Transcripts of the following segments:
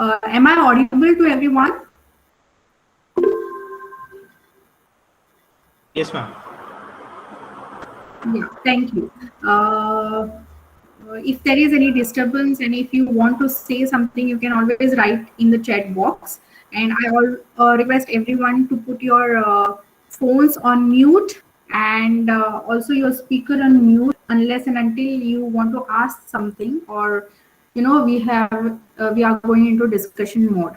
Am I audible to everyone? Yes, ma'am. Yes, thank you. If there is any disturbance and if you want to say something, you can always write in the chat box. And I will request everyone to put your phones on mute and also your speaker on mute unless and until you want to ask something or we are going into discussion mode.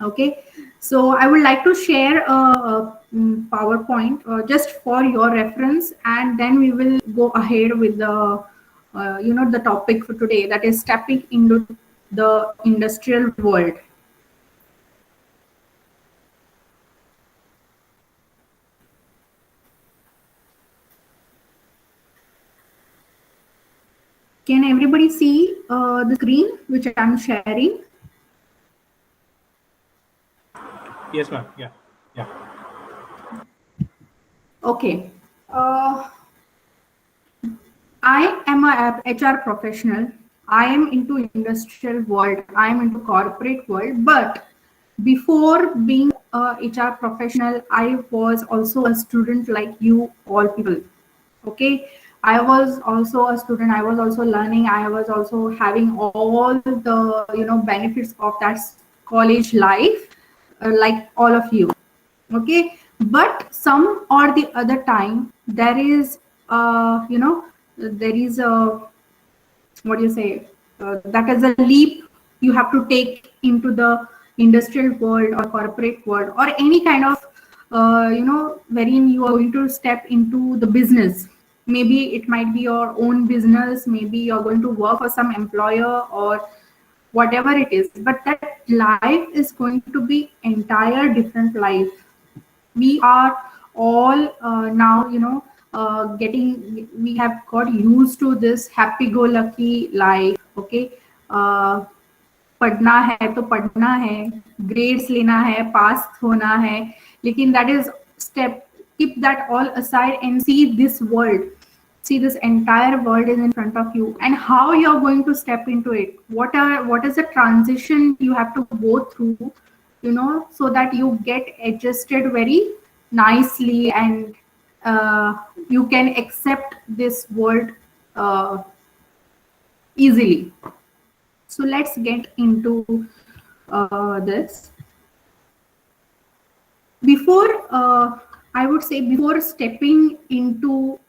Okay, so I would like to share a PowerPoint just for your reference, and then we will go ahead with the the topic for today, that is stepping into the industrial world. Can everybody see the screen which I'm sharing? Yes, ma'am. Yeah. Yeah. Okay. Uh, I am a HR professional. I am into industrial world. I am into corporate world. But before being a HR professional, I was also a student like you all people. Okay. I was also a student. I was also learning. I was also having all the benefits of that college life, like all of you. Okay, but some or the other time there is there is a, what do you say, that is a leap you have to take into the industrial world or corporate world or any kind of wherein you are going to step into the business. Maybe it might be your own business, maybe you're going to work for some employer or whatever it is, but that life is going to be entire different life. We are all now getting, we have got used to this happy go lucky life. Okay, uh, पढ़ना है तो पढ़ना है, grades लेना है, पास होना है, लेकिन that is step, keep that all aside and see this world, see this entire world is in front of you and how you're going to step into it. What is the transition you have to go through, so that you get adjusted very nicely and you can accept this world uh, easily. So let's get into this. Before, I would say, before stepping into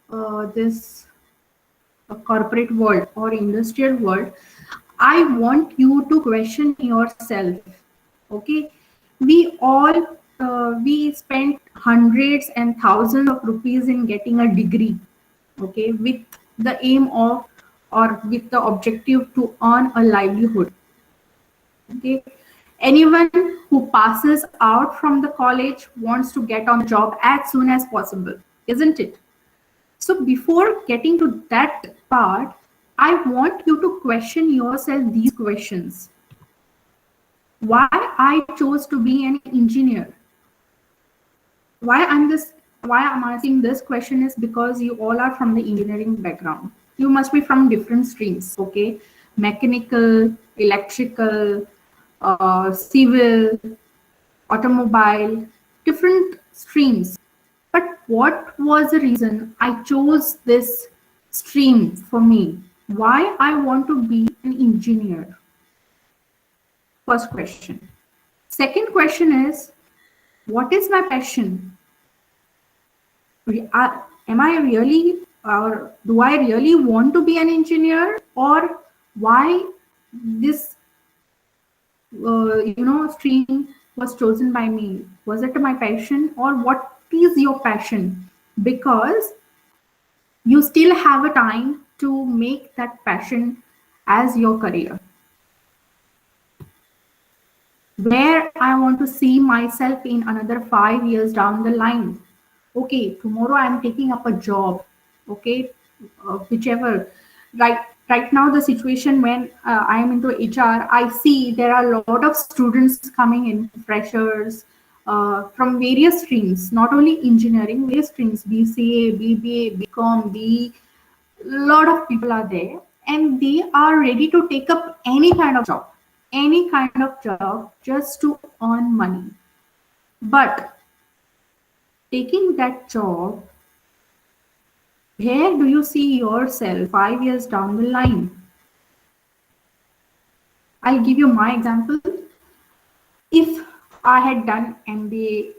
this corporate world or industrial world, I want you to question yourself. Okay, we all we spend hundreds and thousands of rupees in getting a degree. Okay, with the aim of or with the objective to earn a livelihood. Okay, anyone who passes out from the college wants to get on the job as soon as possible, isn't it? So before getting to that part, I want you to question yourself these questions. Why I chose to be an engineer? Why I'm this? Why I'm asking this question is because you all are from the engineering background. You must be from different streams, okay? Mechanical, electrical, civil, automobile, different streams. But what was the reason I chose this stream for me? Why I want to be an engineer? First question. Second question is, what is my passion? Am I really, or do I really want to be an engineer, or why this stream was chosen by me? Was it my passion, or what is your passion? Because you still have a time to make that passion as your career. Where I want to see myself in another 5 years down the line. Okay, tomorrow I'm taking up a job. Okay, whichever. Right, right now the situation when I am into HR, I see there are a lot of students coming in, freshers from various streams, not only engineering, various streams, BCA, BBA, BCom, B. Lot of people are there, and they are ready to take up any kind of job. any kind of job just to earn money. But taking that job, where do you see yourself 5 years down the line? I'll give you my example. If I had done MBA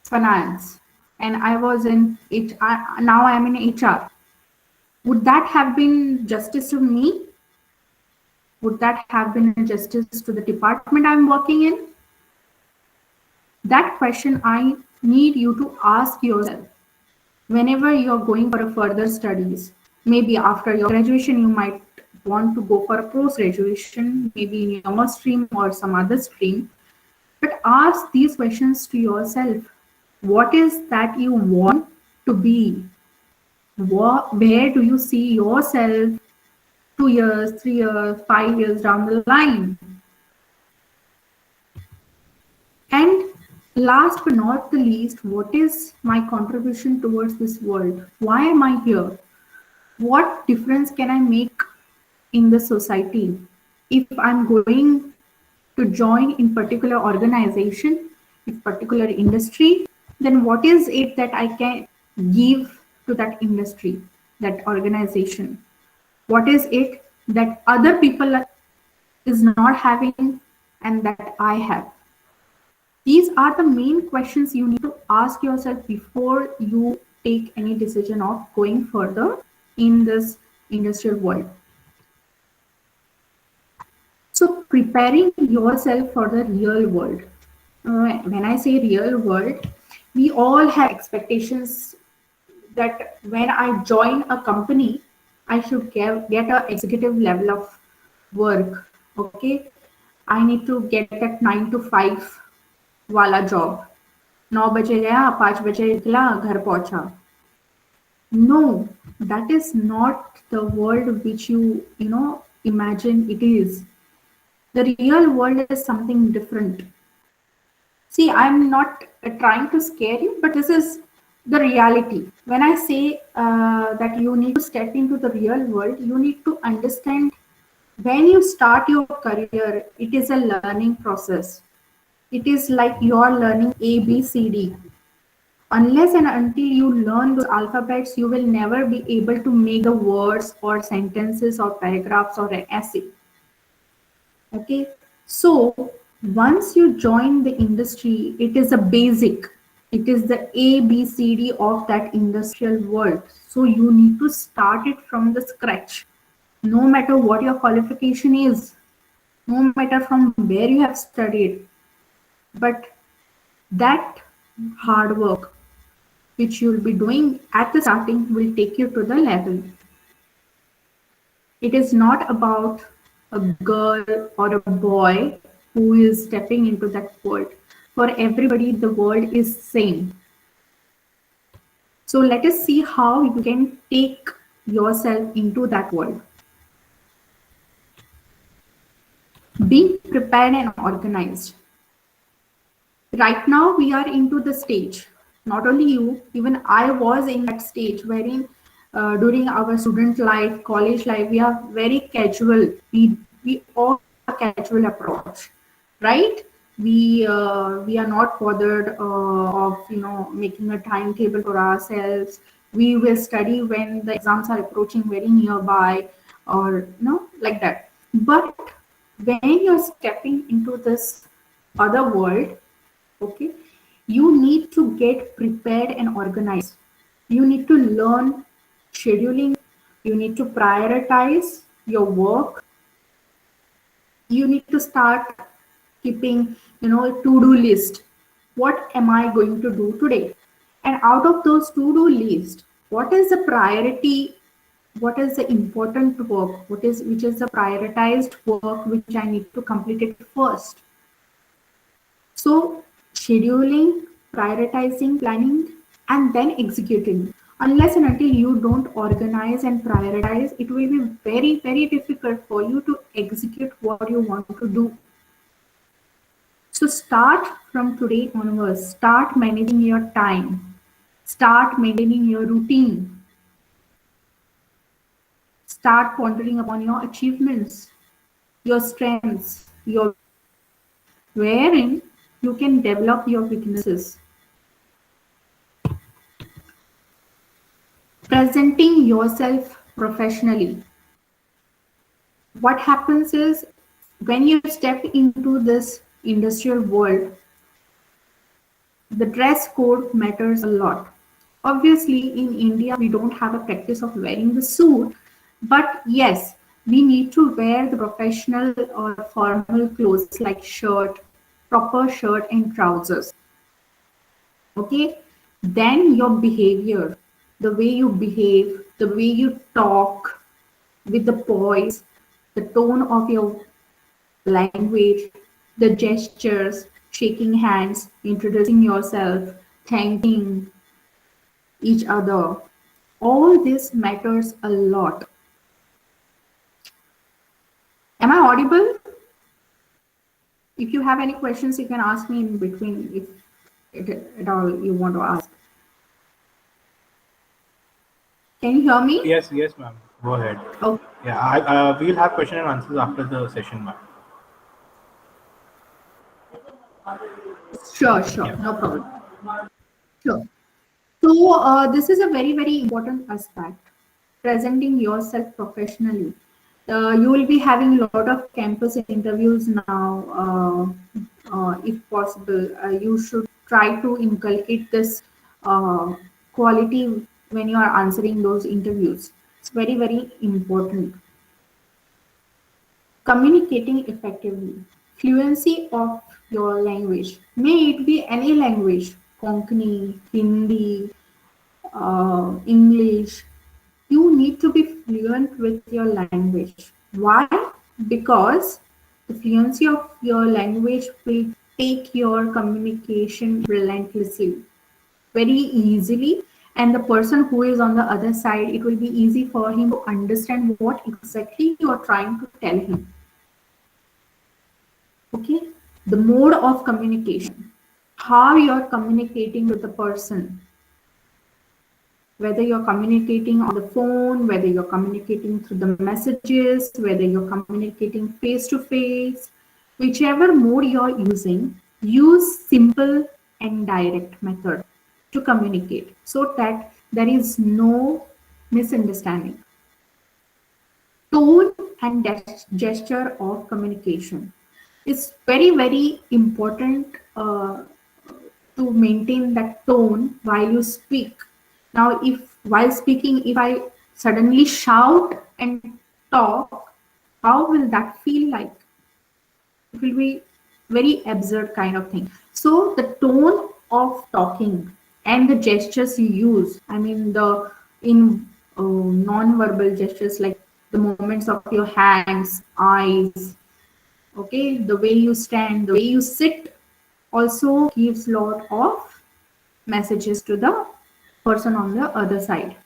finance and I was in now I'm in HR, would that have been justice to me? Would that have been a justice to the department I'm working in? That question I need you to ask yourself whenever you're going for a further studies. Maybe after your graduation, you might want to go for a post-graduation, maybe in your stream or some other stream. But ask these questions to yourself. What is that you want to be? Where do you see yourself 2 years, 3 years, 5 years down the line? And last but not the least, what is my contribution towards this world? Why am I here? What difference can I make in the society? If I'm going to join in particular organization, in particular industry, then what is it that I can give to that industry, that organization? What is it that other people is not having and that I have? These are the main questions you need to ask yourself before you take any decision of going further in this industrial world. So preparing yourself for the real world. When I say real world, we all have expectations that when I join a company, I should get an executive level of work. Okay, I need to get that 9 to 5 वाला job 9 बजे गया 5 बजे निकला घर पहुंचा. No, that is not the world which you imagine it is. The real world is something different. See, I'm not trying to scare you, but this is the reality. When I say that you need to step into the real world, you need to understand when you start your career, it is a learning process. It is like you're learning A, B, C, D. Unless and until you learn those alphabets, you will never be able to make the words or sentences or paragraphs or an essay. Okay, so once you join the industry, it is a basic. It is the A, B, C, D of that industrial world. So you need to start it from the scratch. No matter what your qualification is, no matter from where you have studied, but that hard work which you'll be doing at the starting will take you to the level. It is not about a girl or a boy who is stepping into that world. For everybody, the world is same. So let us see how you can take yourself into that world. Being prepared and organized. Right now, we are into the stage. Not only you, even I was in that stage wherein during our student life, college life, we are very casual. We all have a casual approach, right? We are not bothered of making a timetable for ourselves. We will study when the exams are approaching very nearby, or like that. But when you're stepping into this other world, okay, you need to get prepared and organized. You need to learn scheduling. You need to prioritize your work. You need to start keeping to-do list. What am I going to do today? And out of those to-do list, what is the priority? What is the important work? Which is the prioritized work which I need to complete it first? So scheduling, prioritizing, planning, and then executing. Unless and until you don't organize and prioritize, it will be very, very difficult for you to execute what you want to do. So start from today onwards. Start managing your time. Start maintaining your routine. Start pondering upon your achievements. your strengths, your wherein you can develop your weaknesses. Presenting yourself professionally. What happens is when you step into this industrial world, the dress code matters a lot. Obviously, in India, we don't have a practice of wearing the suit, but yes, we need to wear the professional or formal clothes like shirt, proper shirt and trousers. Okay, then your behavior, the way you behave, the way you talk with the poise, the tone of your language, the gestures, shaking hands, introducing yourself, thanking each other. All this matters a lot. Am I audible? If you have any questions, you can ask me in between if at all you want to ask. Can you hear me? Yes, yes, ma'am. Go ahead. Okay. Yeah, we'll have question and answers after the session, ma'am. Sure, Yeah. no problem. Sure. So this is a very, very important aspect, presenting yourself professionally. You will be having a lot of campus interviews now. If possible, you should try to inculcate this quality when you are answering those interviews. It's very, very important. Communicating effectively. Fluency of your language. May it be any language, Konkani, Hindi, English. You need to be fluent with your language. Why? Because the fluency of your language will take your communication relentlessly, very easily, and the person who is on the other side, it will be easy for him to understand what exactly you are trying to tell him. Okay, the mode of communication, how you are communicating with the person, whether you're communicating on the phone, whether you're communicating through the messages, whether you're communicating face to face, whichever mode you're using, use simple and direct method to communicate so that there is no misunderstanding. Tone and gesture of communication is very, very important to maintain that tone while you speak. Now, if while speaking, if I suddenly shout and talk, how will that feel like? It will be very absurd kind of thing. So the tone of talking and the gestures you use, I mean the in non-verbal gestures like the movements of your hands, eyes, okay, the way you stand, the way you sit also gives lot of messages to the person on the other side.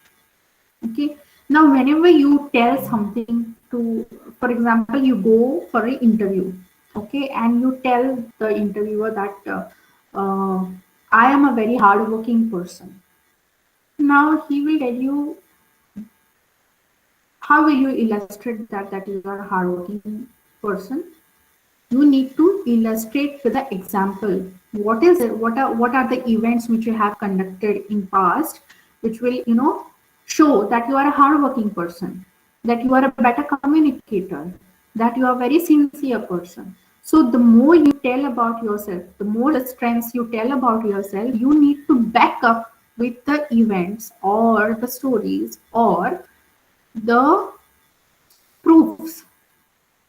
Okay, now whenever you tell something to, for example, you go for an interview, okay, and you tell the interviewer that I am a very hardworking person. Now he will tell you, how will you illustrate that you are a hardworking person? You need to illustrate with the example. What is it? What are the events which you have conducted in past, which will show that you are a hardworking person, that you are a better communicator, that you are a very sincere person. So the more you tell about yourself, the more the strengths you tell about yourself, you need to back up with the events or the stories or the proofs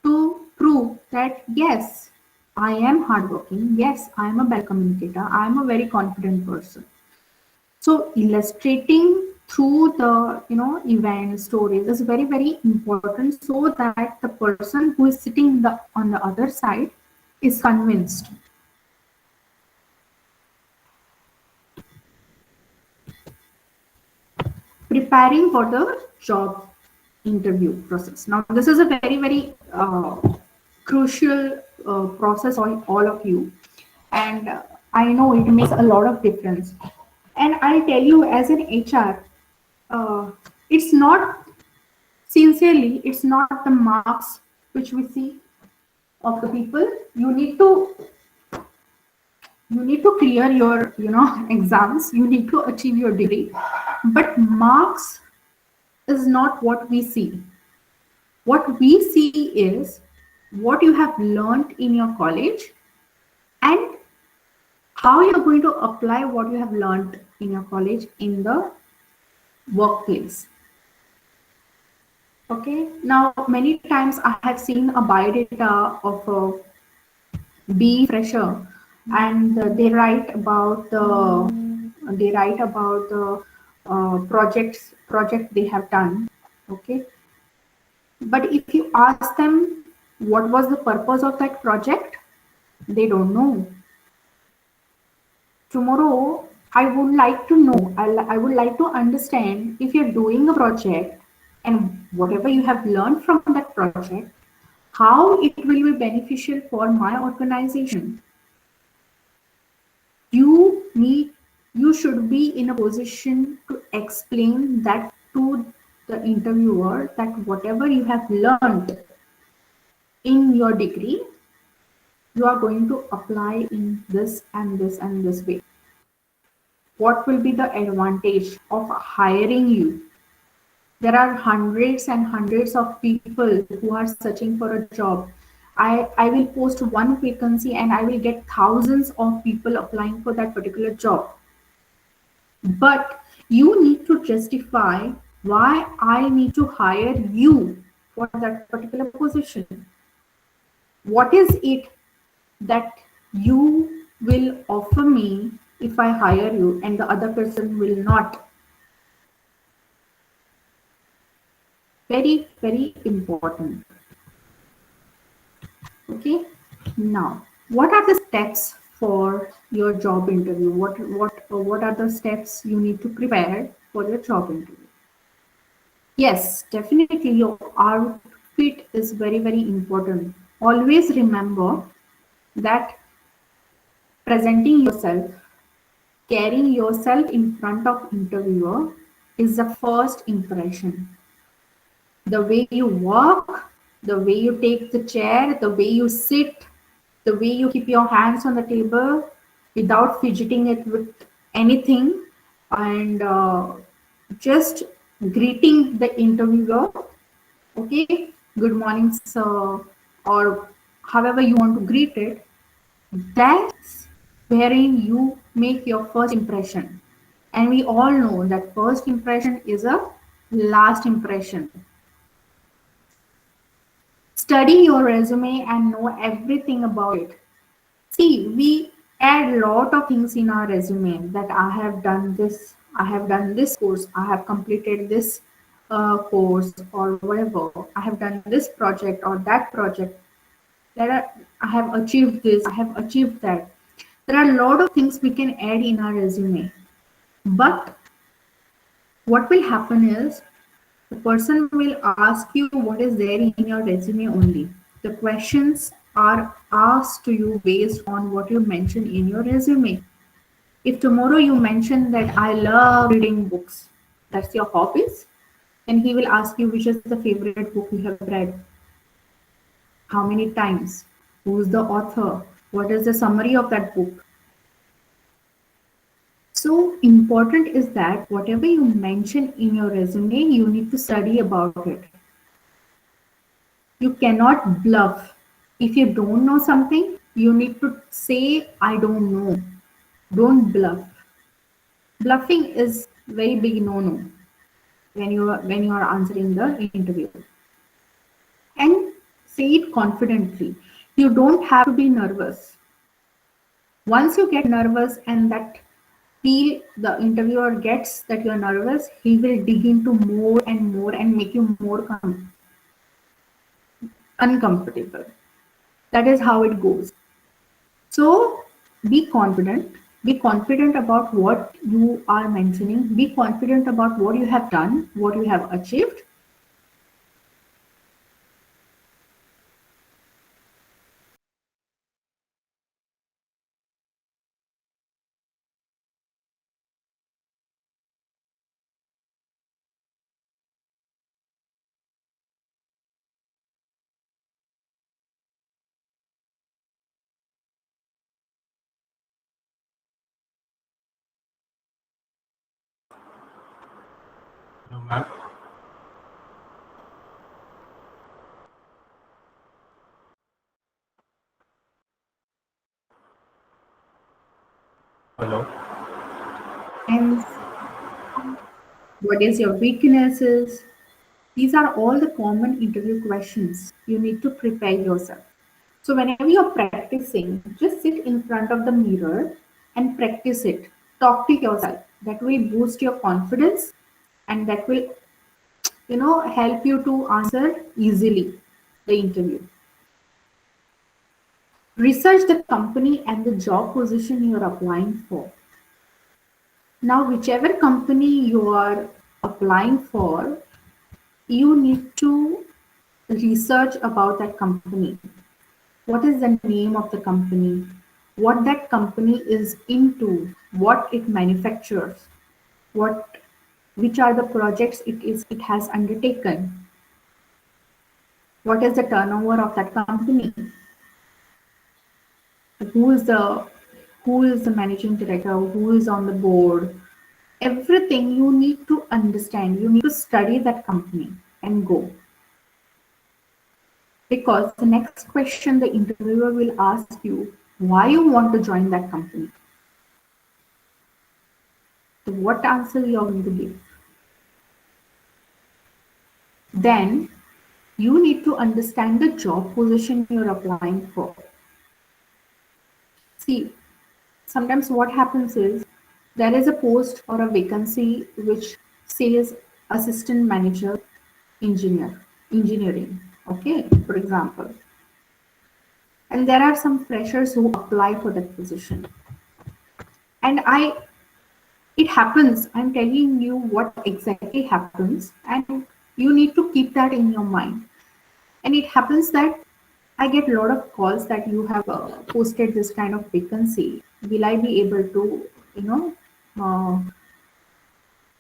to prove that yes, I am hardworking, yes, I am a better communicator, I am a very confident person. So illustrating through the event stories is very, very important so that the person who is sitting on the other side is convinced. Preparing for the job interview process. Now, this is a very, very crucial process on all of you, and I know it makes a lot of difference. And I'll tell you, as an HR, it's not sincerely, it's not the marks which we see, of the people. You need to clear your exams. You need to achieve your degree, but marks is not what we see. What we see is what you have learned in your college and how you're going to apply what you have learned in your college in the workplace. Okay, now many times I have seen a biodata of a B fresher, and they write about the project they have done. Okay, but if you ask them what was the purpose of that project, they don't know. Tomorrow, I would like to know, I would like to understand if you're doing a project and whatever you have learned from that project, how it will be beneficial for my organization. You need, you should be in a position to explain that to the interviewer that whatever you have learned in your degree, you are going to apply in this and this and this way. What will be the advantage of hiring you? There are hundreds and hundreds of people who are searching for a job. I will post one vacancy and I will get thousands of people applying for that particular job. But you need to justify why I need to hire you for that particular position. What is it that you will offer me if I hire you and the other person will not? Very, very important. Okay. Now, what are the steps for your job interview? What are the steps you need to prepare for your job interview? Yes, definitely your outfit is very, very important. Always remember that presenting yourself, carrying yourself in front of interviewer is the first impression. The way you walk, the way you take the chair, the way you sit, the way you keep your hands on the table without fidgeting it with anything, and just greeting the interviewer. Okay, good morning, sir, or however you want to greet it. That's wherein you make your first impression. And we all know that first impression is a last impression. Study your resume and know everything about it. See, we add a lot of things in our resume that I have done this, I have done this course, I have completed this course or whatever, I have done this project or that project, I have achieved this, I have achieved that. There are a lot of things we can add in our resume. But what will happen is the person will ask you what is there in your resume only. The questions are asked to you based on what you mention in your resume. If tomorrow you mention that I love reading books, that's your hobbies, then he will ask you which is the favorite book you have read, how many times, who's the author, what is the summary of that book. So important is that whatever you mention in your resume, you need to study about it. You cannot bluff. If you don't know something, you need to say, I don't know. Don't bluff. Bluffing is very big no-no when you are answering the interview. And say it confidently. You don't have to be nervous. Once you get nervous and that feel the interviewer gets that you're nervous, he will dig into more and more and make you more uncomfortable. That is how it goes. So be confident. Be confident about what you are mentioning. Be confident about what you have done, what you have achieved. Ma'am. Hello. And what is your weaknesses? These are all the common interview questions you need to prepare yourself. So whenever you're practicing, just sit in front of the mirror and practice it. Talk to yourself. That will boost your confidence and that will, help you to answer easily the interview. Research the company and the job position you're applying for. Now, whichever company you are applying for, you need to research about that company. What is the name of the company? What that company is into? What it manufactures? Which are the projects it has undertaken? What is the turnover of that company? Who is the managing director? Who is on the board? Everything you need to understand. You need to study that company and go. Because the next question the interviewer will ask you, why you want to join that company. So what answer you are going to give? Then you need to understand the job position you're applying for. See, sometimes what happens is there is a post or a vacancy which says assistant manager engineering, okay, for example. And there are some freshers who apply for that position. And it happens, I'm telling you what exactly happens, and you need to keep that in your mind. And it happens that I get a lot of calls that you have posted this kind of vacancy. Will I be able to, uh,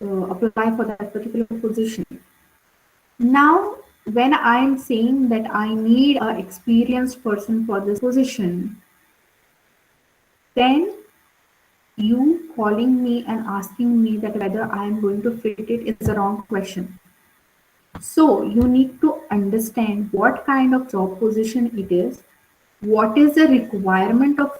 apply for that particular position? Now, when I'm saying that I need an experienced person for this position, then you calling me and asking me that whether I am going to fit it is a wrong question. So you need to understand what kind of job position it is, what is the requirement of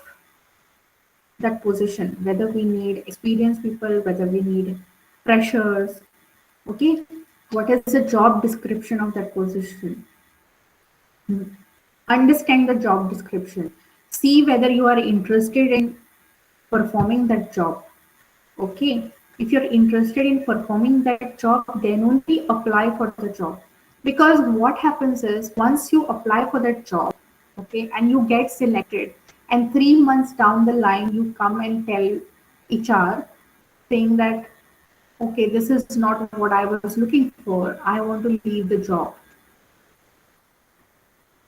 that position, whether we need experienced people, whether we need freshers, okay? What is the job description of that position? Understand the job description. See whether you are interested in performing that job, okay? If you're interested in performing that job, then only apply for the job. Because what happens is once you apply for that job, okay, and you get selected, and 3 months down the line, you come and tell HR saying that, okay, this is not what I was looking for. I want to leave the job.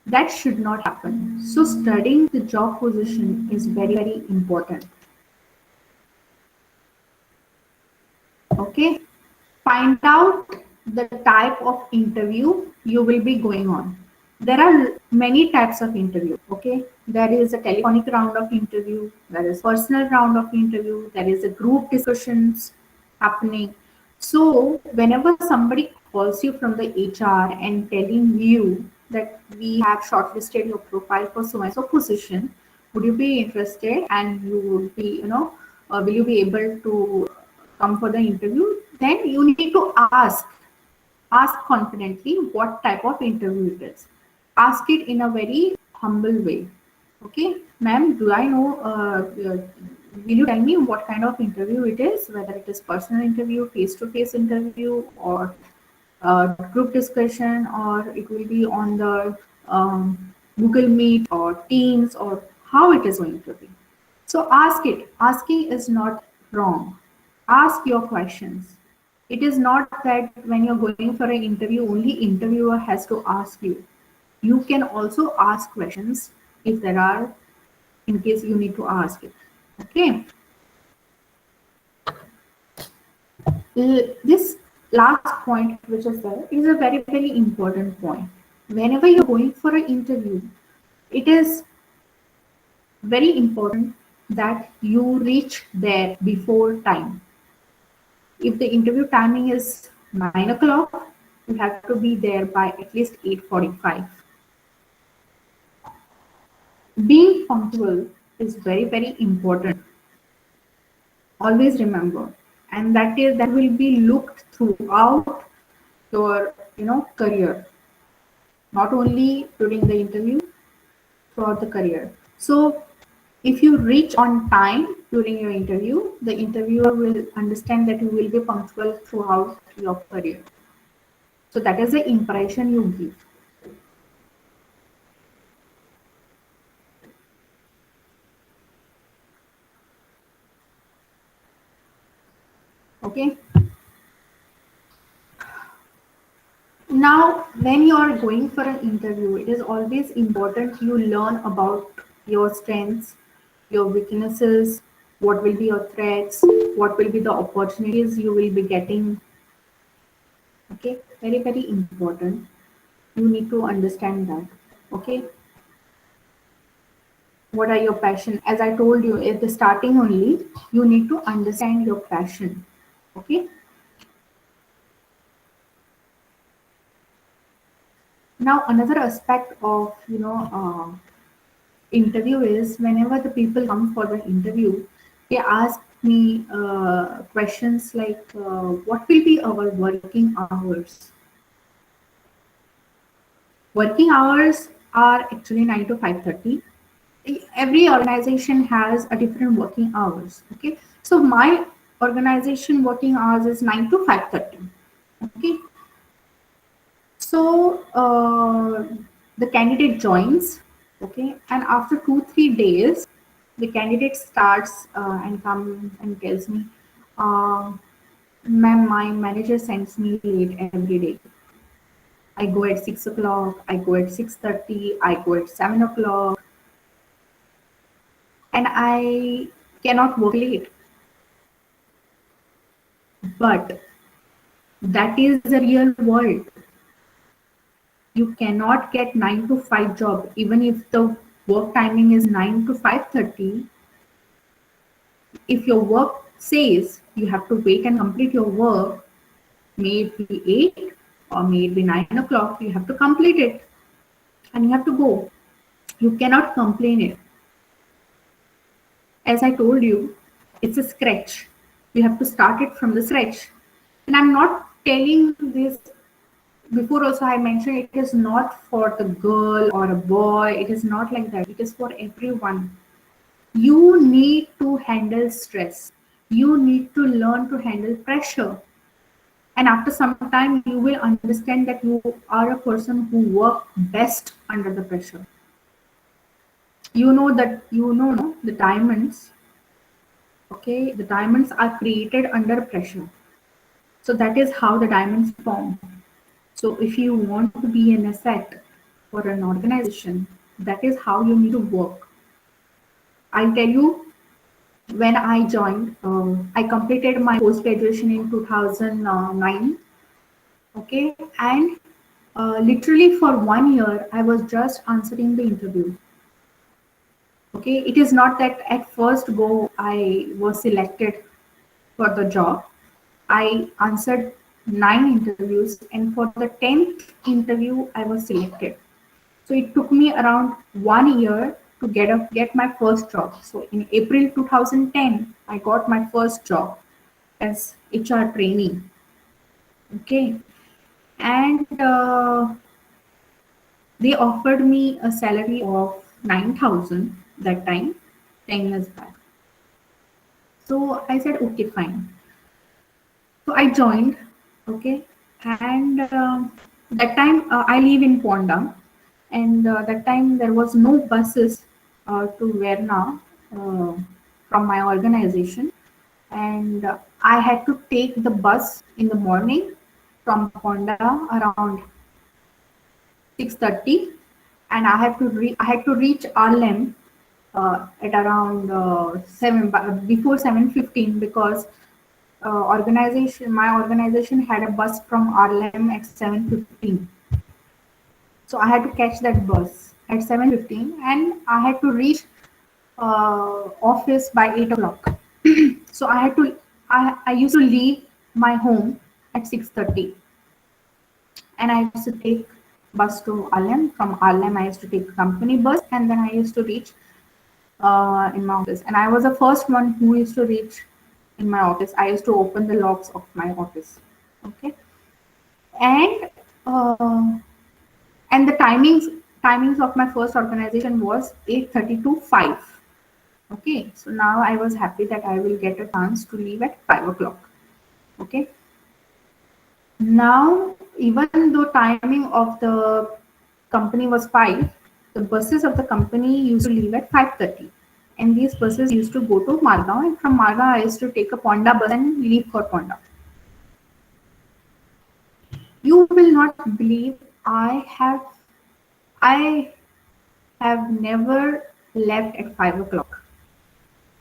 That should not happen. So studying the job position is very, very important. Okay, find out the type of interview you will be going on. There are many types of interview. Okay, there is a telephonic round of interview, there is personal round of interview, there is a group discussions happening. So whenever somebody calls you from the HR and telling you that we have shortlisted your profile for so and so position, would you be interested, and you would be, will you be able to come for the interview? Then you need to ask confidently what type of interview it is. Ask it in a very humble way. Okay, ma'am, do I know, will you tell me what kind of interview it is, whether it is personal interview, face-to-face interview, or group discussion, or it will be on the Google Meet or Teams, or how it is going to be. So ask it. Asking is not wrong. Ask your questions. It is not that when you're going for an interview, only interviewer has to ask you. You can also ask questions if there are, in case you need to ask it. Okay. This last point, which is there, is a very, very important point. Whenever you're going for an interview, it is very important that you reach there before time. If the interview timing is 9 o'clock, you have to be there by at least 8:45. Being punctual is very, very important. Always remember. And that will be looked throughout your career, not only during the interview, throughout the career. So if you reach on time during your interview, the interviewer will understand that you will be punctual throughout your career. So that is the impression you give. Okay. Now, when you are going for an interview, it is always important you learn about your strengths, your weaknesses, what will be your threats, what will be the opportunities you will be getting. Okay, very, very important. You need to understand that. Okay, what are your passion? As I told you at the starting only, you need to understand your passion. Okay. Now, another aspect of interview is whenever the people come for the interview, they ask me questions like, what will be our working hours? Working hours are actually 9 to 5:30. Every organization has a different working hours. Okay, so my organization working hours is 9 to 5:30. Okay, so the candidate joins. Okay, and after 2-3 days, the candidate starts and comes and tells me, uh, "Ma'am, my manager sends me late every day. I go at 6 o'clock. I go at 6:30. I go at 7 o'clock, and I cannot work late." But that is the real world. You cannot get 9 to 5 job even if the work timing is 9 to 5:30. If your work says you have to wait and complete your work, may it be 8 or may it be 9 o'clock, you have to complete it and you have to go. You cannot complain it. As I told you, it's a scratch. You have to start it from the scratch. And I'm not telling this, before also I mentioned, it is not for the girl or a boy. It is not like that. It is for everyone. You need to handle stress. You need to learn to handle pressure. And after some time, you will understand that you are a person who works best under the pressure. No, the diamonds. Okay, the diamonds are created under pressure. So that is how the diamonds form. So if you want to be an asset for an organization, that is how you need to work. I'll tell you, when I joined, I completed my post graduation in 2009. Okay, and literally for 1 year, I was just answering the interview. Okay, it is not that at first go I was selected for the job. I answered 9 interviews, and for the 10th interview, I was selected. So it took me around 1 year to get my first job. So in April 2010, I got my first job as HR trainee. Okay, and they offered me a salary of 9,000 that time, 10 years back. So I said, okay, fine. So I joined. Okay, and that time I live in Ponda, and that time there was no buses to Verna from my organization, and I had to take the bus in the morning from Ponda around 6:30, and I had to reach Arlem at around before 7:15, because my organization had a bus from Arlem at 7:15. So I had to catch that bus at 7:15, and I had to reach office by 8 o'clock. So I used to leave my home at 6:30, and I used to take bus to Alem. From Alem, I used to take company bus, and then I used to reach in my office. And I was the first one who used to reach in my office. I used to open the locks of my office. Okay, and uh, and the timings of my first organization was 8:30 to 5. Okay, so now I was happy that I will get a chance to leave at 5 o'clock. Okay, now even though timing of the company was 5, the buses of the company used to leave at 5:30, and these buses used to go to Margaon, and from Margaon I used to take a Ponda bus and leave for Ponda. You will not believe I have never left at 5 o'clock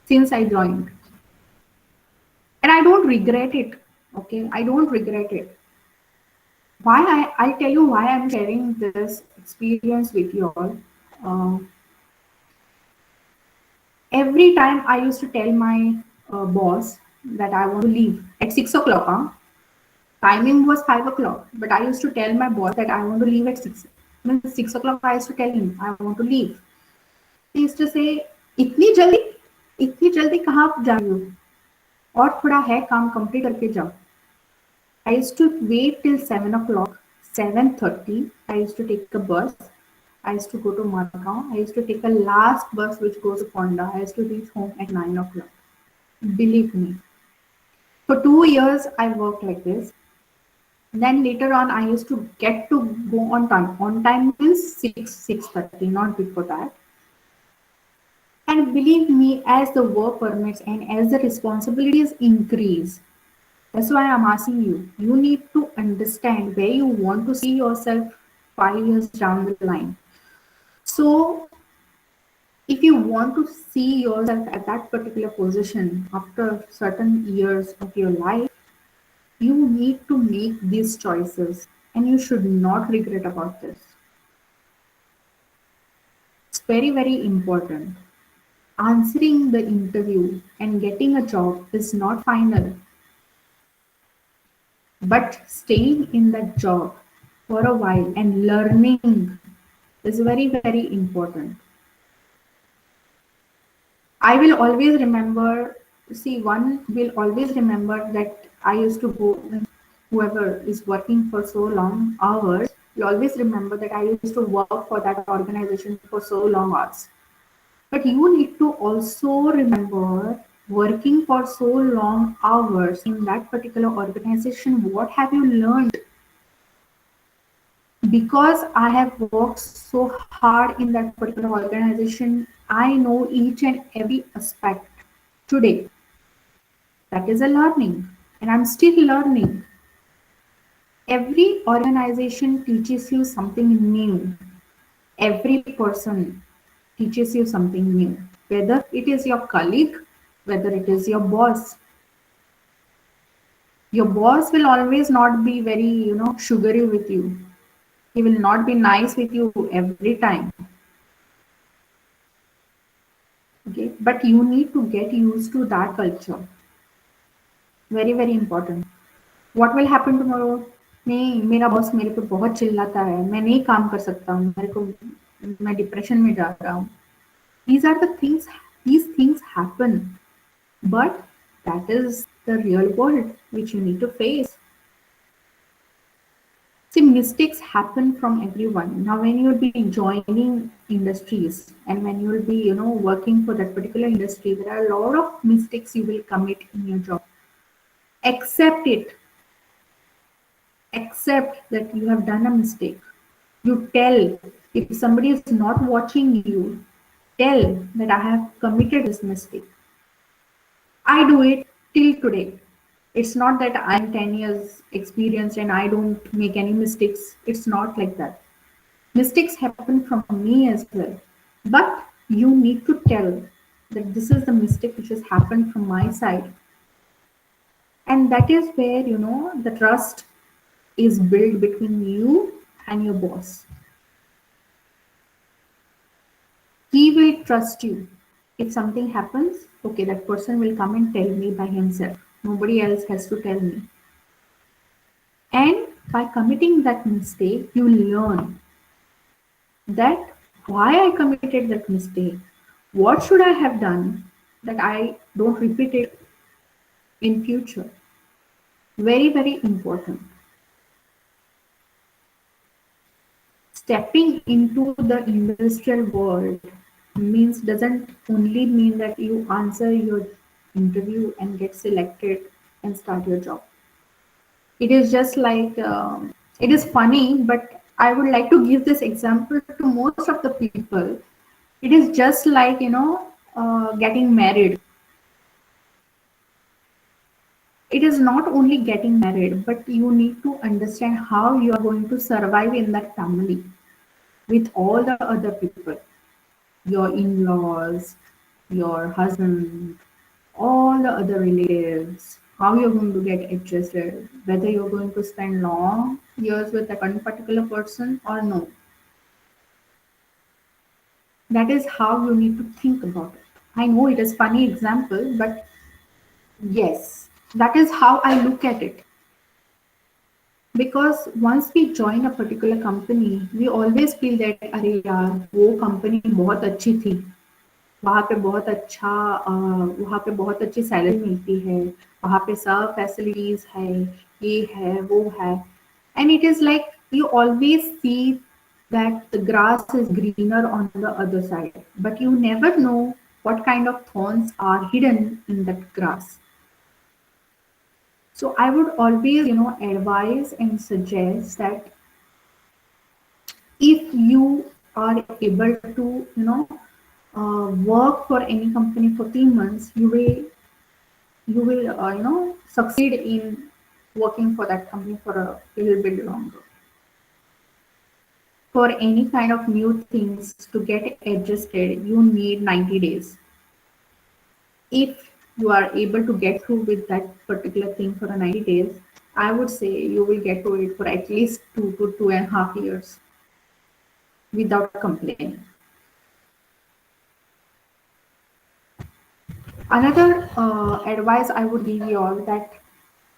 since I joined. And I don't regret it. Okay, I don't regret it. I'll tell you why I'm sharing this experience with you all. Um, every time I used to tell my boss that I want to leave at 6 o'clock. Timing was 5 o'clock, but I used to tell my boss that I want to leave at 6. When 6 o'clock, I used to tell him I want to leave. He used to say, इतनी जल्दी कहाँ आप जा रही हो? और थोड़ा है काम कंप्लीट करके जाओ. I used to wait till 7 o'clock, 7:30. I used to take a bus. I used to go to Margaon. I used to take a last bus which goes to Ponda. I used to reach home at 9 o'clock. Believe me. For 2 years, I worked like this. Then later on, I used to get to go on time. On time means 6:30, not before that. And believe me, as the work permits and as the responsibilities increase, that's why I'm asking you. You need to understand where you want to see yourself 5 years down the line. So, if you want to see yourself at that particular position after certain years of your life, you need to make these choices and you should not regret about this. It's very, very important. Answering the interview and getting a job is not final, but staying in that job for a while and learning is very, very important. I will always remember, see, one will always remember that I used to go, whoever is working for so long hours, will always remember that I used to work for that organization for so long hours. But you need to also remember working for so long hours in that particular organization, what have you learned? Because I have worked so hard in that particular organization, I know each and every aspect today. That is a learning, and I'm still learning. Every organization teaches you something new. Every person teaches you something new, whether it is your colleague, whether it is your boss. Your boss will always not be very, sugary with you. He will not be nice with you every time. Okay, but you need to get used to that culture. Very, very important. What will happen tomorrow? नहीं, मेरा boss मेरे पे बहुत चिल्लाता है, मैं नहीं काम कर सकता हूँ, मैं डिप्रेशन में जा रहा हूँ. These are the things, these things happen, but that is the real world which you need to face. See, mistakes happen from everyone. Now, when you'll be joining industries and when you'll be, working for that particular industry, there are a lot of mistakes you will commit in your job. Accept it. Accept that you have done a mistake. You tell, if somebody is not watching you, tell that I have committed this mistake. I do it till today. It's not that I'm 10 years experienced and I don't make any mistakes. It's not like that. Mistakes happen from me as well. But you need to tell that this is the mistake which has happened from my side. And that is where, the trust is built between you and your boss. He will trust you. If something happens, okay, that person will come and tell me by himself. Nobody else has to tell me. And by committing that mistake, you learn that why I committed that mistake. What should I have done that I don't repeat it in future? Very, very important. Stepping into the industrial world means doesn't only mean that you answer your interview and get selected and start your job. It is just like it is funny, but I would like to give this example to most of the people. It is just like getting married. It is not only getting married, but you need to understand how you are going to survive in that family with all the other people, your in-laws, your husband, all the other relatives, how you're going to get adjusted, whether you're going to spend long years with that one particular person or no. That is how you need to think about it. I know it is funny example, but yes, that is how I look at it. Because once we join a particular company, we always feel that अरे यार वो company बहुत अच्छी थी, वहाँ पे बहुत अच्छा वहाँ पे बहुत अच्छी सैलरी मिलती है, वहाँ पे सब फैसिलिटीज है, ये है वो है, and it is like you always see that the grass is greener on the other side, but you never know what kind of thorns are hidden in that grass. So I would always, advise and suggest that if you are able to, work for any company for 3 months, you will succeed in working for that company for a little bit longer. For any kind of new things to get adjusted, you need 90 days. If you are able to get through with that particular thing for a 90 days, I would say you will get through it for at least 2 to 2.5 years without complaining. Another advice I would give you all that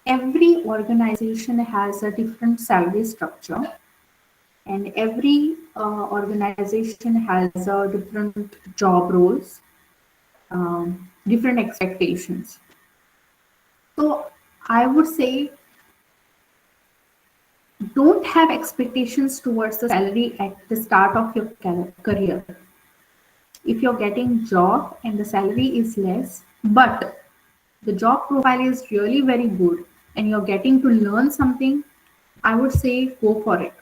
every organization has a different salary structure, and every organization has a different job roles, different expectations. So I would say don't have expectations towards the salary at the start of your career. If you're getting job and the salary is less, but the job profile is really very good and you're getting to learn something, I would say go for it.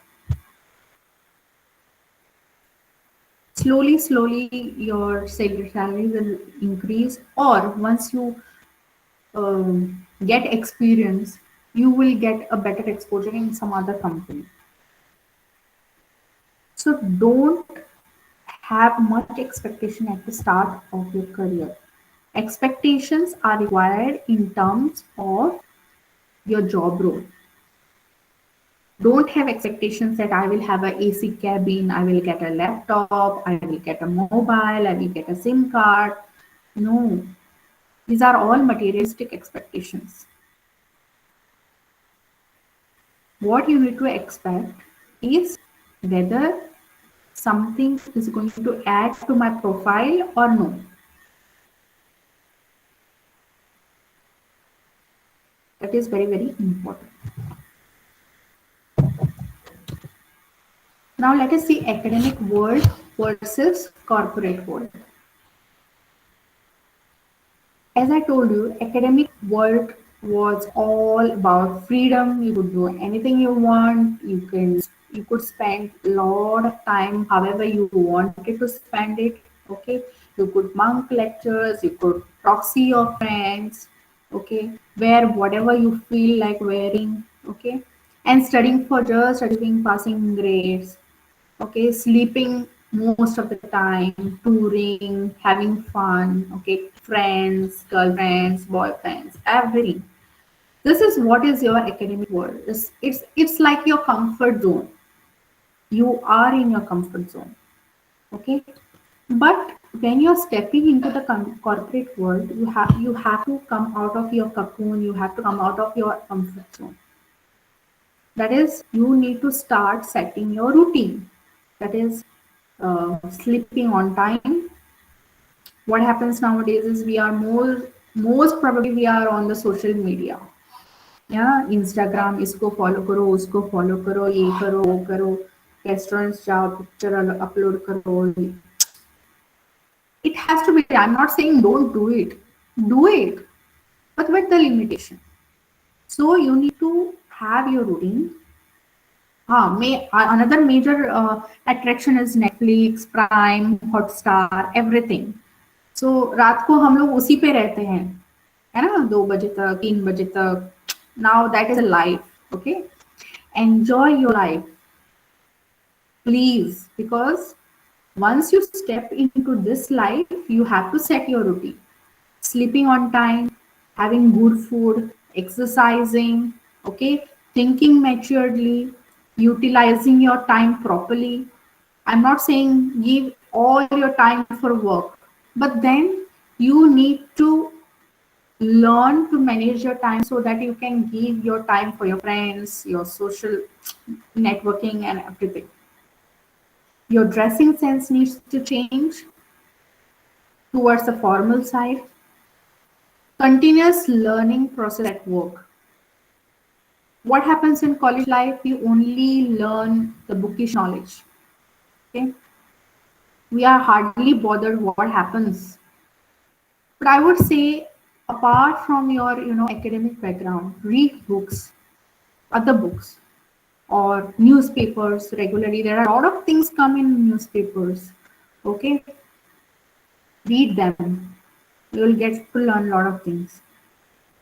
Slowly, your salary will increase, or once you get experience, you will get a better exposure in some other company. So don't have much expectation at the start of your career. Expectations are required in terms of your job role. Don't have expectations that I will have a AC cabin, I will get a laptop, I will get a mobile, I will get a SIM card. No, these are all materialistic expectations. What you need to expect is whether something is going to add to my profile or no. That is very, very important. Now let us see academic world versus corporate world. As I told you, academic world was all about freedom. You could do anything you want. You could spend a lot of time however you wanted to spend it. Okay, you could bunk lectures. You could proxy your friends. Okay, wear whatever you feel like wearing. Okay, and studying for just achieving passing grades. Okay, sleeping most of the time, touring, having fun, okay, friends, girlfriends, boyfriends, everything. This is what is your academic world. It's like your comfort zone. You are in your comfort zone. Okay, but when you're stepping into the corporate world, you have to come out of your cocoon. You have to come out of your comfort zone. That is, you need to start setting your routine. That is, sleeping on time. What happens nowadays is we are most probably we are on the social media. Yeah, Instagram, इसको follow करो, उसको follow करो, ये करो, वो करो, restaurants जाओ, picture upload करो. It has to be. I'm not saying don't do it, but with the limitation. So you need to have your routine. Another major attraction is Netflix, Prime, Hotstar, everything. So रात को हम लोग उसी पे रहते हैं, है ना, 2 बजे तक, 3 बजे तक. Now that is a life, okay? Enjoy your life, please, because once you step into this life, you have to set your routine. Sleeping on time, having good food, exercising, okay, thinking maturely, utilizing your time properly. I'm not saying give all your time for work, but then you need to learn to manage your time so that you can give your time for your friends, your social networking, and everything. Your dressing sense needs to change towards the formal side. Continuous learning process at work. What happens in college life? We only learn the bookish knowledge. Okay, we are hardly bothered what happens. But I would say, apart from your academic background, read books, other books, or newspapers regularly. There are a lot of things come in newspapers. Okay, read them. You will get to learn a lot of things.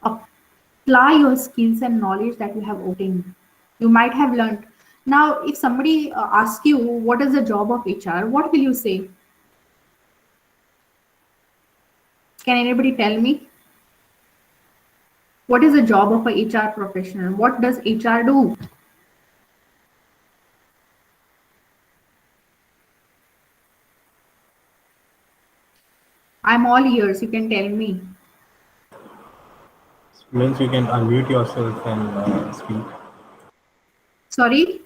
Apply your skills and knowledge that you have obtained. You might have learned. Now, if somebody asks you what is the job of HR, what will you say? Can anybody tell me? What is the job of a HR professional? What does HR do? I'm all ears. You can tell me. Means you can unmute yourself and speak. Sorry?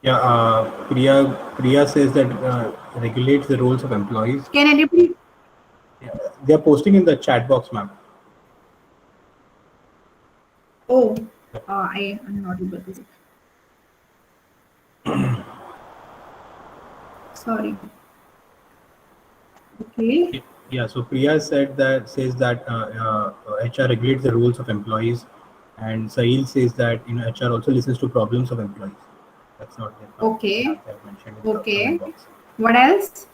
Yeah, Priya says that regulates the roles of employees. Can anybody? Yeah, they are posting in the chat box, ma'am. Oh, I am not able to see. Sorry. Okay. Yeah, so Priya says that HR regulates the roles of employees, and Sahil says that HR also listens to problems of employees. That's not there. Okay. They have mentioned in the Okay. comment box. What else?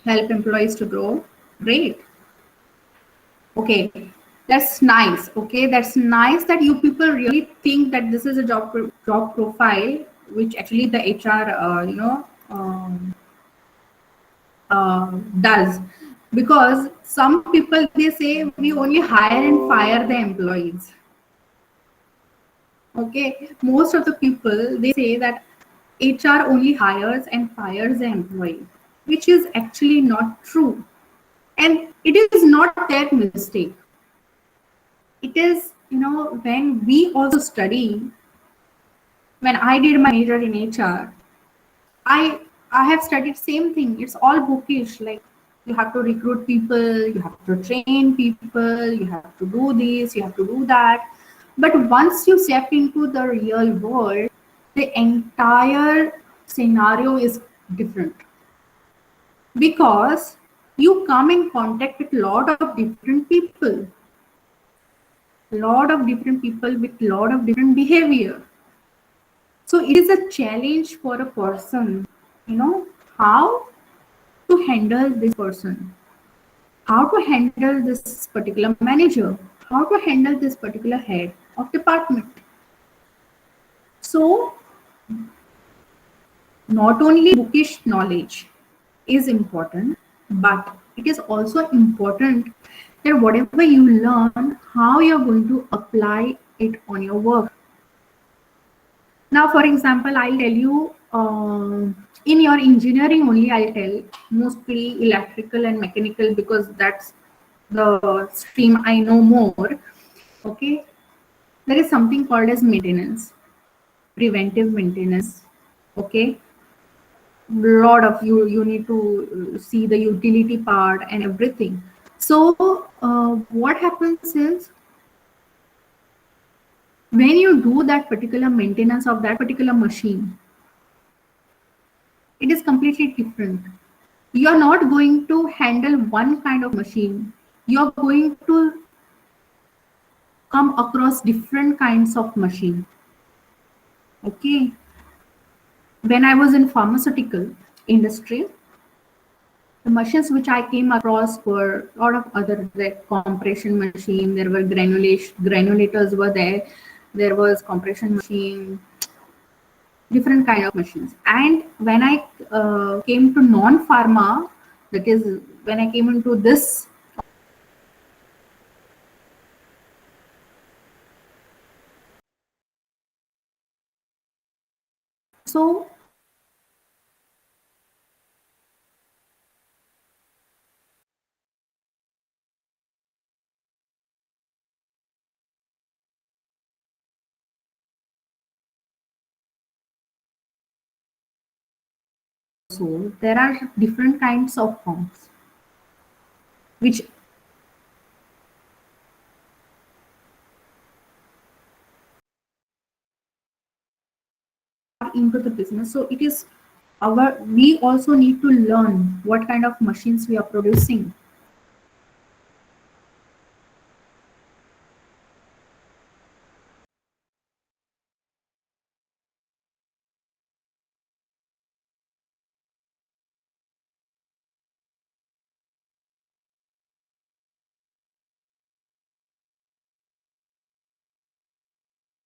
Help employees to grow. Great. Okay. That's nice. Okay. That's nice that you people really think that this is a job profile, which actually the HR, does. Because some people, they say we only hire and fire the employees. Okay, most of the people, they say that HR only hires and fires the employee, which is actually not true. And it is not their mistake. It is, when we also study, when I did my major in HR, I have studied same thing. It's all bookish. Like, you have to recruit people, you have to train people, you have to do this, you have to do that. But once you step into the real world, the entire scenario is different, because you come in contact with a lot of different people, with lot of different behavior. So it is a challenge for a person, how to handle this person, how to handle this particular manager, how to handle this particular head of department. So not only bookish knowledge is important, but it is also important that whatever you learn, how you're going to apply it on your work. Now, for example, I'll tell you in your engineering only, I'll tell, mostly electrical and mechanical, because that's the stream I know more. Okay, there is something called as maintenance, preventive maintenance. Okay, lot of you need to see the utility part and everything. So what happens is, when you do that particular maintenance of that particular machine, it is completely different. You are not going to handle one kind of machine. You are going to come across different kinds of machine. Okay, when I was in pharmaceutical industry, the machines which I came across were a lot of other, like compression machine. There were granulators were there. There was compression machine, different kind of machines. And when I came to non-pharma, that is when I came into this, so there are different kinds of forms which are into the business. So it is our, we also need to learn what kind of machines we are producing.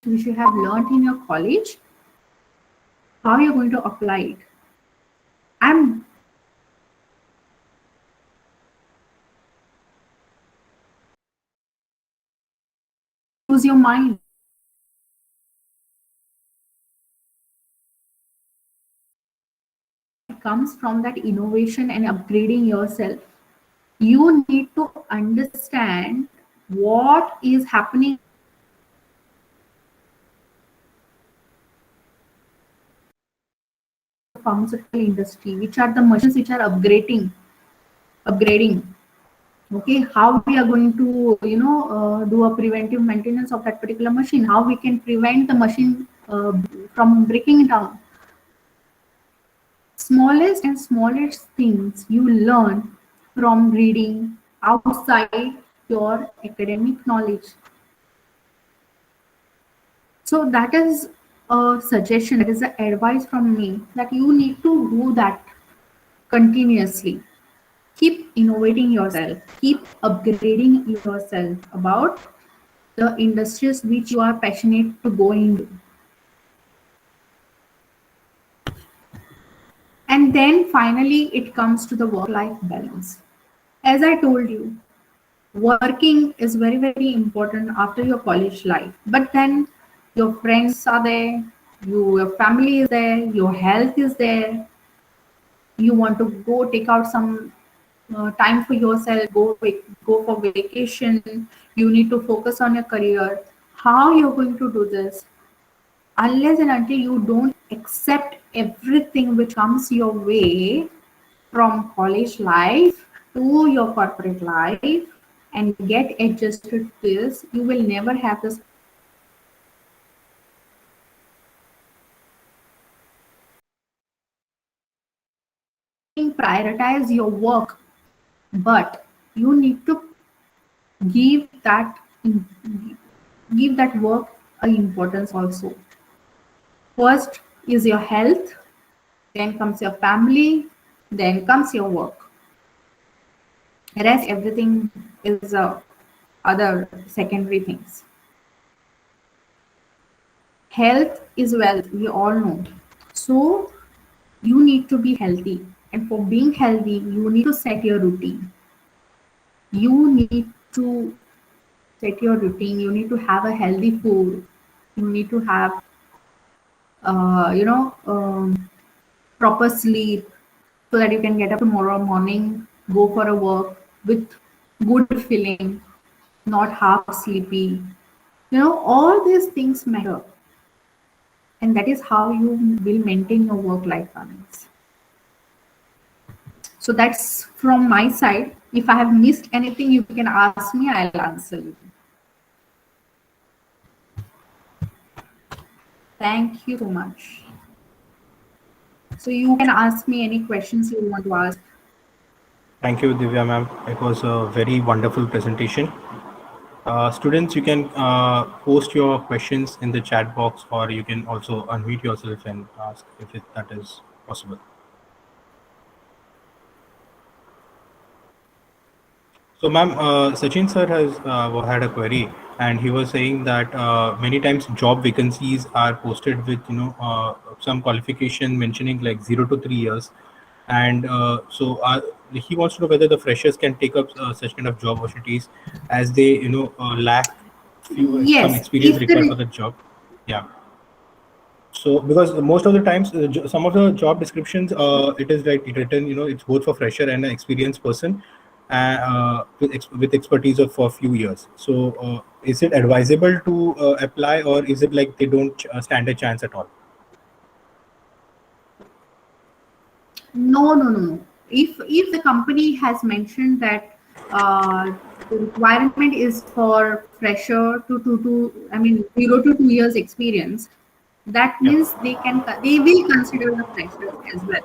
Which you have learned in your college, how you're going to apply it. And use your mind. It comes from that innovation and upgrading yourself. You need to understand what is happening in the pharmaceutical industry, which are the machines which are upgrading. Okay, how we are going to, do a preventive maintenance of that particular machine, how we can prevent the machine from breaking down. Smallest and smallest things you learn from reading outside your academic knowledge. So that is a suggestion, that is an advice from me, that you need to do that continuously. Keep innovating yourself, keep upgrading yourself about the industries which you are passionate to go into. And then finally, it comes to the work-life balance. As I told you, working is very, very important after your college life. But then your friends are there, your family is there, your health is there. You want to go take out some time for yourself, go for vacation. You need to focus on your career. How you're going to do this? Unless and until you don't accept everything which comes your way from college life to your corporate life and get adjusted to this, you will never have this. Prioritize your work, but you need to give that give that work a importance also. First is your health, then comes your family, then comes your work. Rest everything is other secondary things. Health is wealth, we all know. So you need to be healthy, and for being healthy you need to set your routine. You need to set your routine. You need to have a healthy food. You need to have proper sleep, so that you can get up tomorrow morning, go for a work with good feeling, not half sleepy. All these things matter. And that is how you will maintain your work-life balance. So that's from my side. If I have missed anything, you can ask me, I'll answer you. Thank you so much. So you can ask me any questions you want to ask. Thank you, Divya ma'am. It was a very wonderful presentation. Students, you can post your questions in the chat box, or you can also unmute yourself and ask if that is possible. So, ma'am, Sachin sir has had a query, and he was saying that many times job vacancies are posted with some qualification mentioning like 0 to 3 years, and he wants to know whether the freshers can take up such kind of job opportunities as they lack some Yes, experience if required for the the job. Yeah. So because most of the times some of the job descriptions it is like written it's both for fresher and an experienced person with expertise of for a few years. So is it advisable to apply, or is it like they don't stand a chance at all? no. If the company has mentioned that the requirement is for fresher to I mean 0 to 2 years experience, that Yeah. means they will consider the freshers as well.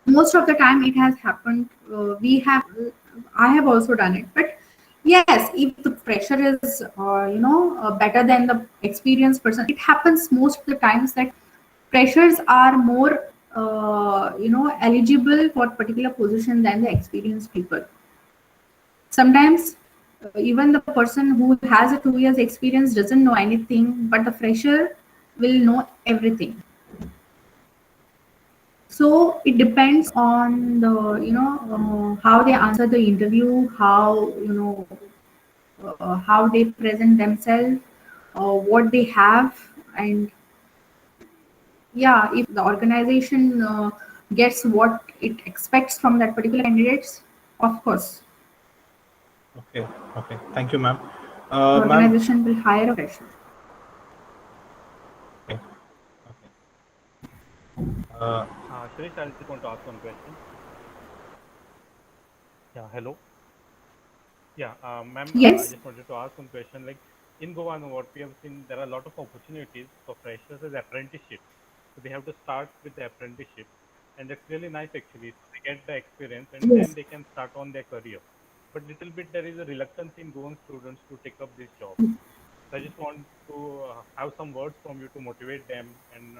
Most of the time it has happened. I have also done it, but yes, if the fresher is better than the experienced person, it happens most of the times that freshers are more eligible for particular position than the experienced people. Sometimes even the person who has a 2 years experience doesn't know anything, but the fresher will know everything. So it depends on the how they answer the interview, how they present themselves, what they have, and yeah, if the organization gets what it expects from that particular candidates, of course, Okay. Okay. Thank you, ma'am. the Ma'am. organization will hire a fresher. Okay. Okay. Suresh, I just want to ask one question. Yeah, hello. Yeah, ma'am, I Yes. just wanted to ask one question. Like in Goa, what we have seen, there are a lot of opportunities for freshers as apprenticeship. So they have to start with the apprenticeship, and that's really nice actually. So they get the experience, and then Yes. they can start on their career. But little bit there is a reluctance in Goan students to take up this job. So I just want to have some words from you to motivate them and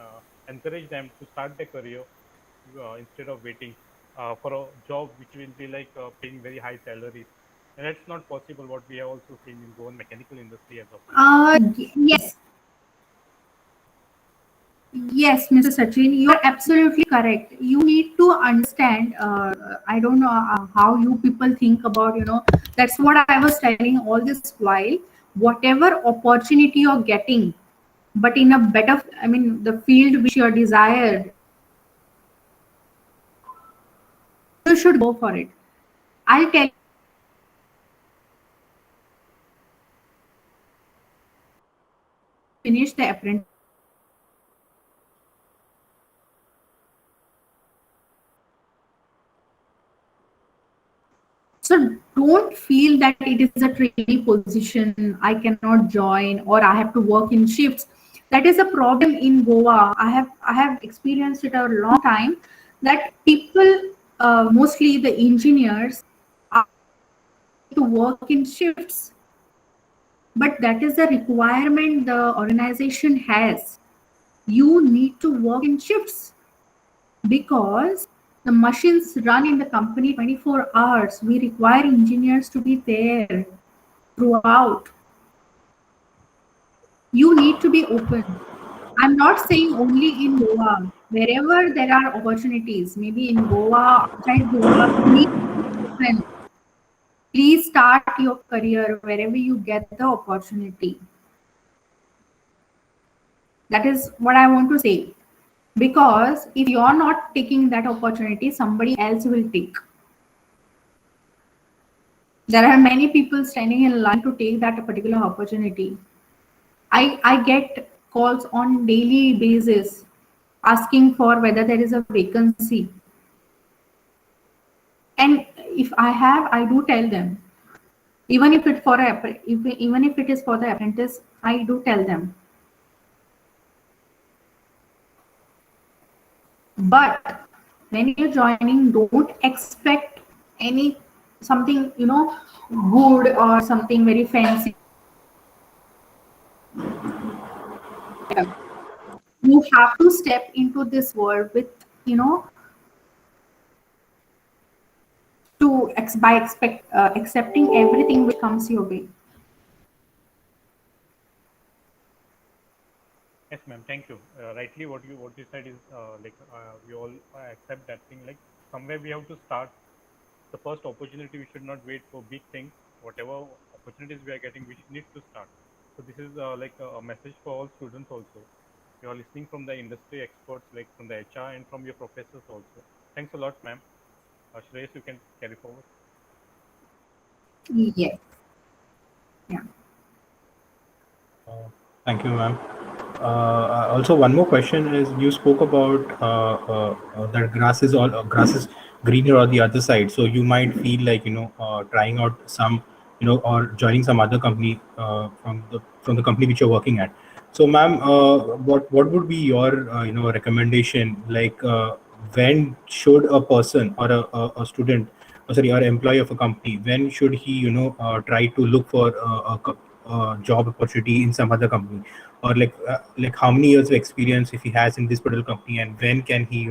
encourage them to start their career instead of waiting for a job which will be like paying very high salaries. And that's not possible what we have also seen in Goan mechanical industry as of now. Yes. Yes, Mr. Sachin, you are absolutely correct. You need to understand. I don't know how you people think about, that's what I was telling all this while. Whatever opportunity you're getting, but in a better, I mean, the field which you're desired, you should go for it. I'll tell you, finish the apprentice. So don't feel that it is a trainee position, I cannot join, or I have to work in shifts. That is a problem in Goa. I have experienced it a long time that people, mostly the engineers, are to work in shifts. But that is a requirement the organization has. You need to work in shifts because the machines run in the company 24 hours. We require engineers to be there throughout. You need to be open. I'm not saying only in Goa. Wherever there are opportunities, maybe in Goa, outside Goa, please be open. Please start your career wherever you get the opportunity. That is what I want to say. Because if you're not taking that opportunity, somebody else will take. There are many people standing in line to take that particular opportunity. I get calls on daily basis asking for whether there is a vacancy. And if I have, I do tell them. Even if even if it is for the apprentice, I do tell them. But when you're joining, don't expect any something good or something very fancy. You have to step into this world with accepting everything which comes your way. Yes, ma'am. Thank you. Rightly, what you said is we all accept that thing. Like somewhere we have to start. The first opportunity, we should not wait for big things. Whatever opportunities we are getting, we need to start. So this is like a message for all students also. You are listening from the industry experts, like from the HR and from your professors also. Thanks a lot, ma'am. Shreyas, you can carry forward. Yes. Yeah. Thank you, ma'am. Also, one more question is you spoke about that grass is greener on the other side. So you might feel like trying out some or joining some other company from the company which you're working at. So, ma'am, what would be your recommendation? Like when should a person or a student, sorry, or employee of a company, when should he try to look for a job opportunity in some other company, or like how many years of experience if he has in this particular company, and when can he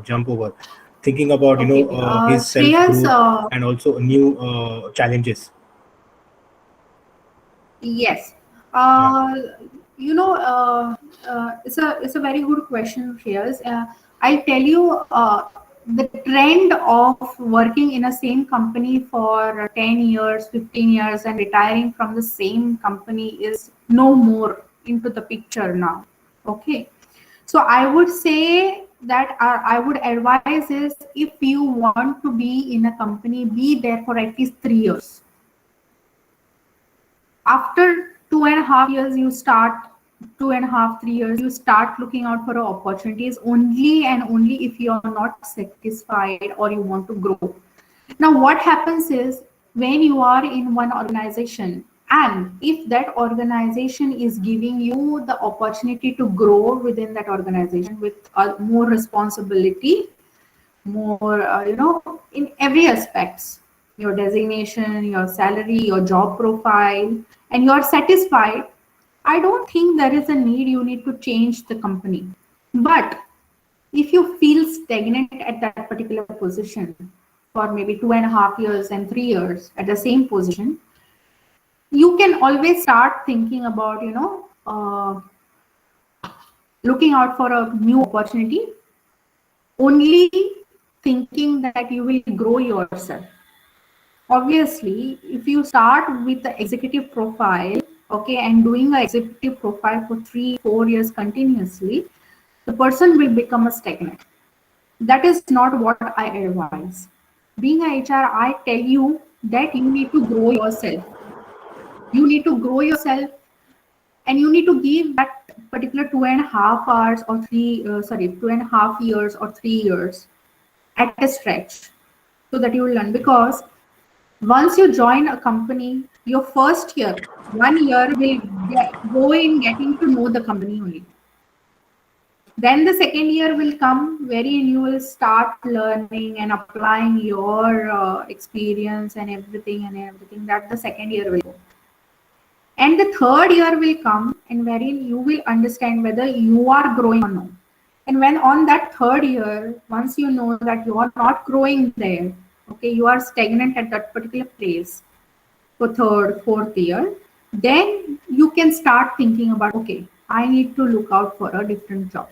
jump over, thinking about Okay. his self Shreyas, growth and also new challenges. yes. Yeah. Uh, it's a very good question, Shreyas. I'll tell you, the trend of working in a same company for 10 years, 15 years, and retiring from the same company is no more into the picture now. Okay. So I would say that I would advise is, if you want to be in a company, be there for at least 3 years. After 2.5 years, you start 2.5, 3 years, you start looking out for opportunities, only and only if you are not satisfied or you want to grow. Now, what happens is, when you are in one organization, and if that organization is giving you the opportunity to grow within that organization with more responsibility, more in every aspects, your designation, your salary, your job profile, and you are satisfied, I don't think there is a need you need to change the company. But if you feel stagnant at that particular position for maybe 2.5 years and 3 years at the same position, you can always start thinking about looking out for a new opportunity, only thinking that you will grow yourself. Obviously, if you start with the executive profile, okay, and doing an executive profile for 3-4 years continuously, the person will become a stagnant. That is not what I advise. Being a HR, I tell you that you need to grow yourself. You need to grow yourself, and you need to give that particular 2.5 hours or 2.5 years or 3 years at a stretch, so that you will learn. Because once you join a company, your first year, 1 year will go in getting to know the company only. Then the second year will come, wherein you will start learning and applying your experience and everything that the second year will go. And the third year will come, and wherein you will understand whether you are growing or not. And when on that third year, once you know that you are not growing there, okay, you are stagnant at that particular place for third, fourth year, then you can start thinking about, okay, I need to look out for a different job.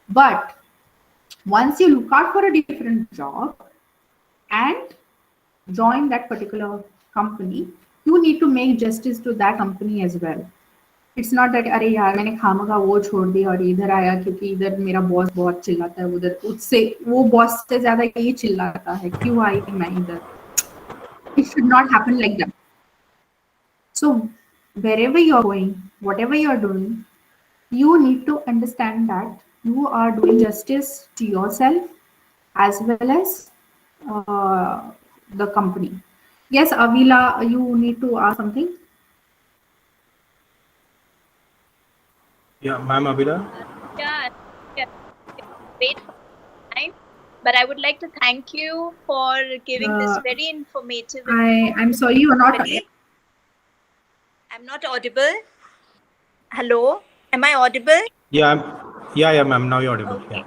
But once you look out for a different job and join that particular company, you need to make justice to that company as well. It's not that अरे यार मैंने खामखा वो छोड़ दिया और इधर आया क्योंकि इधर मेरा बॉस बहुत चिल्लाता है, उधर उससे वो बॉस से ज्यादा ये चिल्लाता है, क्यों आई मैं इधर. It should not happen like that. So wherever you're going, whatever you're doing, you need to understand that you are doing justice to yourself as well as the company. Yes, Avila, you need to ask something. Yeah, ma'am, Abhila. Yeah, yeah, wait for time. But I would like to thank you for giving this very informative. I'm sorry, you're not. I'm not audible. Hello, am I audible? Yeah, ma'am. Now you're audible. Okay.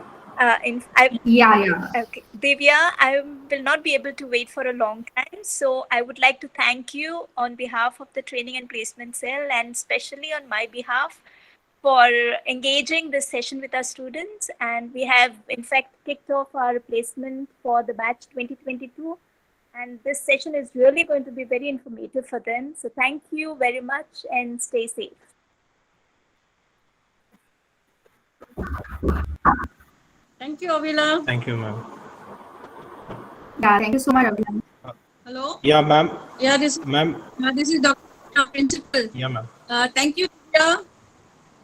Yeah. Yeah. Okay, Divya, I will not be able to wait for a long time. So I would like to thank you on behalf of the Training and Placement Cell, and especially on my behalf, for engaging this session with our students. And we have in fact kicked off our placement for the batch 2022. And this session is really going to be very informative for them. So thank you very much and stay safe. Thank you, Avila. Thank you, ma'am. Yeah, thank you so much, Avila. Hello. Yeah, ma'am. Yeah, this is Dr. Principal. Yeah, ma'am. Thank you, Divya.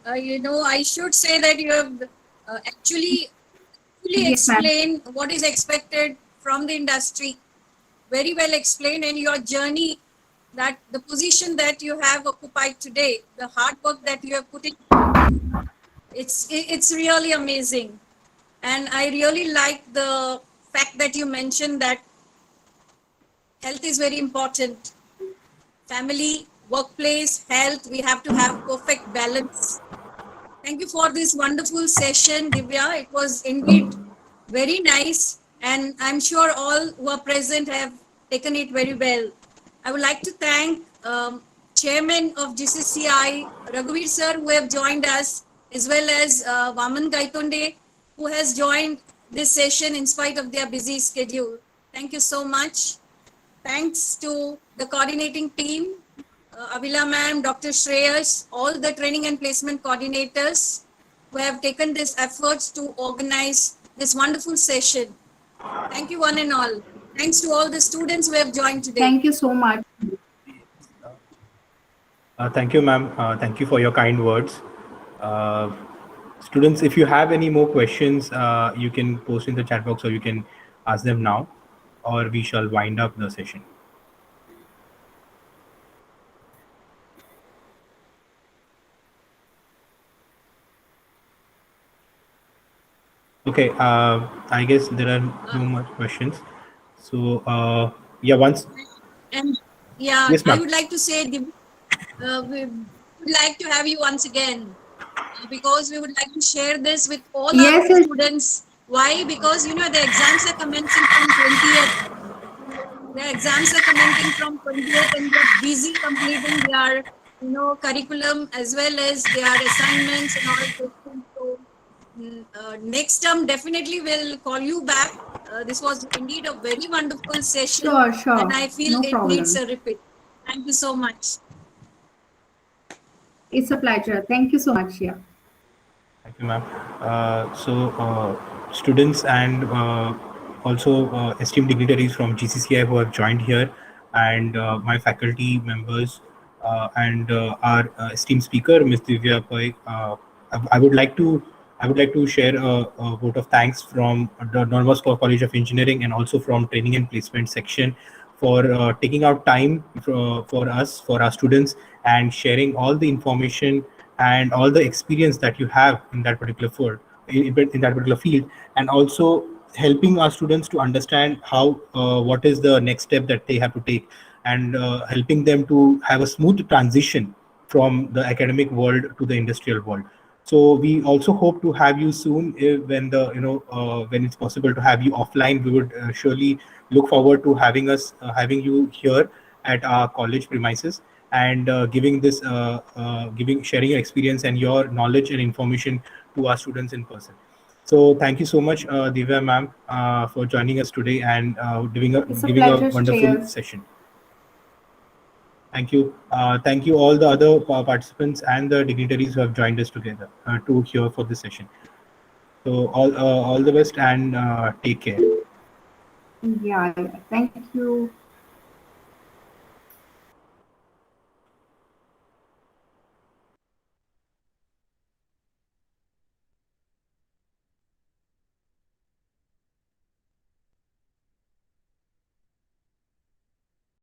I should say that you have actually fully Yes, ma'am. explained what is expected from the industry. Very well explained, and your journey, that the position that you have occupied today, the hard work that you have put in, it's really amazing. And I really like the fact that you mentioned that health is very important. Family, workplace, health, we have to have perfect balance. Thank you for this wonderful session, Divya. It was indeed very nice, and I'm sure all who are present have taken it very well. I would like to thank Chairman of GCCI, Raghuveer sir, who have joined us, as well as Vaman Gaitonde, who has joined this session in spite of their busy schedule. Thank you so much. Thanks to the coordinating team, Avila ma'am, Dr. Shreyas, all the training and placement coordinators who have taken this efforts to organize this wonderful session. Thank you one and all. Thanks to all the students who have joined today. Thank you so much. Thank you, ma'am. Thank you for your kind words. Students, if you have any more questions, you can post in the chat box, or you can ask them now, or we shall wind up the session. Okay, I guess there are no more questions. So, yeah, once. And yeah, Yes, ma'am. I would like to say, we would like to have you once again, because we would like to share this with all Yes, our yes. students. Why? Because the exams are commencing from 20th. The exams are commencing from 20th, and they're busy completing their curriculum as well as their assignments and all those things. So next term definitely will call you back. This was indeed a very wonderful session. Sure. And I feel No it problem. needs a repeat. Thank you so much. It's a pleasure. Thank you so much. Yeah. Thank you, ma'am. Students and also esteemed dignitaries from GCCI who have joined here, and my faculty members and our esteemed speaker, Ms. Divya Pai. I would like to share a vote of thanks from the Don Bosco College of Engineering, and also from Training and Placement section, for taking out time for us, for our students, and sharing all the information and all the experience that you have in that particular field, in that particular field, and also helping our students to understand how what is the next step that they have to take, and helping them to have a smooth transition from the academic world to the industrial world. So we also hope to have you soon, when when it's possible to have you offline. We would surely look forward to having you here at our college premises, and sharing your experience and your knowledge and information to our students in person. So thank you so much, Divya ma'am, for joining us today, and It's a giving a pleasure, wonderful Shreyas. session. Thank you. Thank you all the other participants and the dignitaries who have joined us together to hear for this session. So all the best and take care. Yeah, yeah. Thank you.